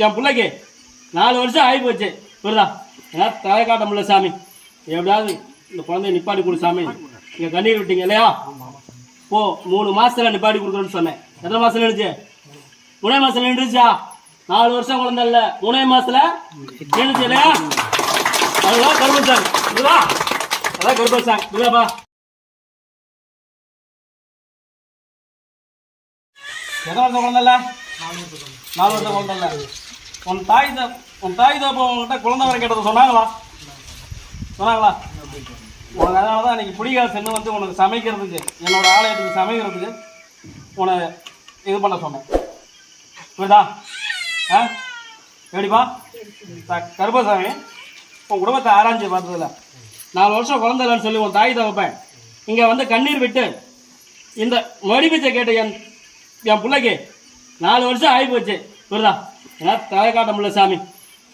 என் பிள்ளைக்கு 4 வருஷம் ஆகி போச்சு புரியுதா? ஏன்னா தலை காட்ட முடியல சாமி, எப்படியாவது இந்த குழந்தைய நிப்பாட்டி கொடு சாமி. நீங்கள் கண்ணீர் விட்டீங்க இல்லையா? போ 3 மாசத்துல நிப்பாட்டி கொடுக்குறேன்னு சொன்னேன். எத்தனை மாசம் நின்றுச்சு? 3 மாசத்துல நின்றுச்சா? 4 வருஷம் குழந்தை இல்லை, 3 மாசத்துல நின்றுச்சு இல்லையா? அதெல்லாம் கர்ப்பசாமி புரியுதா? அதான் கர்ப்பசாமி புரியுதாப்பா? எத்தனை வருஷம் குழந்தை இல்லை? 4 வருஷம் குழந்தை இல்லை. உன் தாய் தப்ப உங்ககிட்ட குழந்தை வரை கேட்டதை சொன்னாங்களா? உனக்கு அதனால தான் இன்னைக்கு பிடிக்காசன்னு வந்து உனக்கு சமைக்கிறதுக்கு, என்னோட ஆலயத்துக்கு சமைக்கிறதுக்கு உன்னை இது பண்ண சொன்னேன் புரியுதா? எப்படிப்பா கருப்பசாமி உன் குடும்பத்தை ஆராய்ச்சி பார்த்ததில்ல, 4 வருஷம் குழந்தை இல்லைன்னு சொல்லி உன் தாய் தப்பேன் இங்கே வந்து கண்ணீர் விட்டு இந்த மடிப்பிச்சை கேட்ட என் பிள்ளைக்கு 4 வருஷம் ஆகி போச்சு புரியுதா? ஏன்னா தலை காட்ட முடியல சாமி,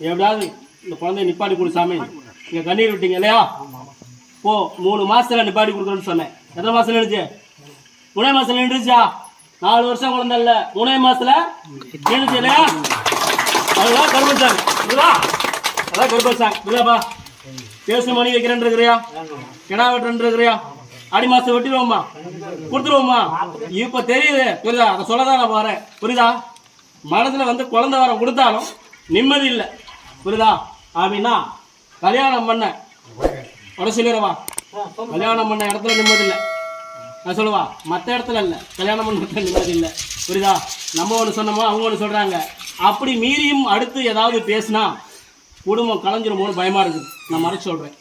எப்படியாவது இந்த குழந்தைய நிப்பாட்டி கொடு சாமி. நீங்கள் கண்ணீர் விட்டீங்க இல்லையா? போ 3 மாசத்துல நிப்பாட்டி கொடுக்குறேன்னு சொன்னேன். எத்தனை மாசம் நின்றுச்சு? 3 மாசத்துல நின்றுச்சா? 4 வருஷம் குழந்தை இல்லை, 3 மாசத்துல நின்றுச்சு இல்லையா? அதுதான் கர்ப்பசாமி புரியுதா? அதான் கர்ப்பசாமி புரியுதாப்பா? பேசு மணி வைக்கிறேன் இருக்கிறியா? கிடா வெட்டுறேன் இருக்கிறியா? ஆடி மாசம் வெட்டிடுவோம்மா, கொடுத்துருவோம்மா. இப்ப தெரியுது புரியுதா? அதை சொல்லதான் நான் போறேன் புரியுதா? மனசுல வந்து குழந்தை வரம் கொடுத்தாலும் நிம்மதி இல்லை புரியுதா? அப்படின்னா கல்யாணம் பண்ண சொல்லிடுவா, கல்யாணம் பண்ண இடத்துல நிம்மதி இல்லை நான் சொல்லுவா, மற்ற இடத்துல இல்லை, கல்யாணம் பண்ண இடத்துல நிம்மதி இல்லை புரியுதா? நம்ம ஒன்று சொன்னோமோ அவங்க ஒன்று சொல்றாங்க. அப்படி மீறியும் அடுத்து ஏதாவது பேசினா குடும்பம் கலைஞ்சிருமோன்னு பயமா இருக்குது. நான் மறைச்சு சொல்றேன்,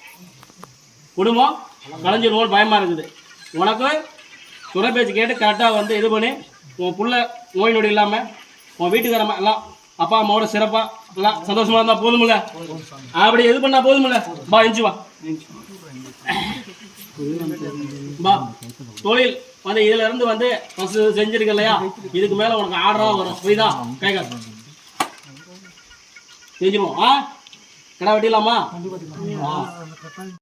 குடும்பம் கலைஞ்சிருமோன்னு பயமா இருக்குது. உனக்கு துணை பேச்சு கேட்டு கரெக்டாக வந்து இது பண்ணி உன் புள்ள நோய் நொடி இல்லாமல் உன் வீட்டுக்காரமா எல்லாம் அப்பா அம்மாவோட சிறப்பாக எல்லாம் சந்தோஷமா இருந்தால் போதுமில்ல? அப்படி இது பண்ணா போதுமில்ல? பா எஞ்சி வா பா. தொழில் வந்து இதுல இருந்து வந்து செஞ்சிருக்க இல்லையா? இதுக்கு மேல உனக்கு ஆர்டரா வரும் புரியுதா? கை காசு செஞ்சிருவோம். கடை வெட்டிடலாமா?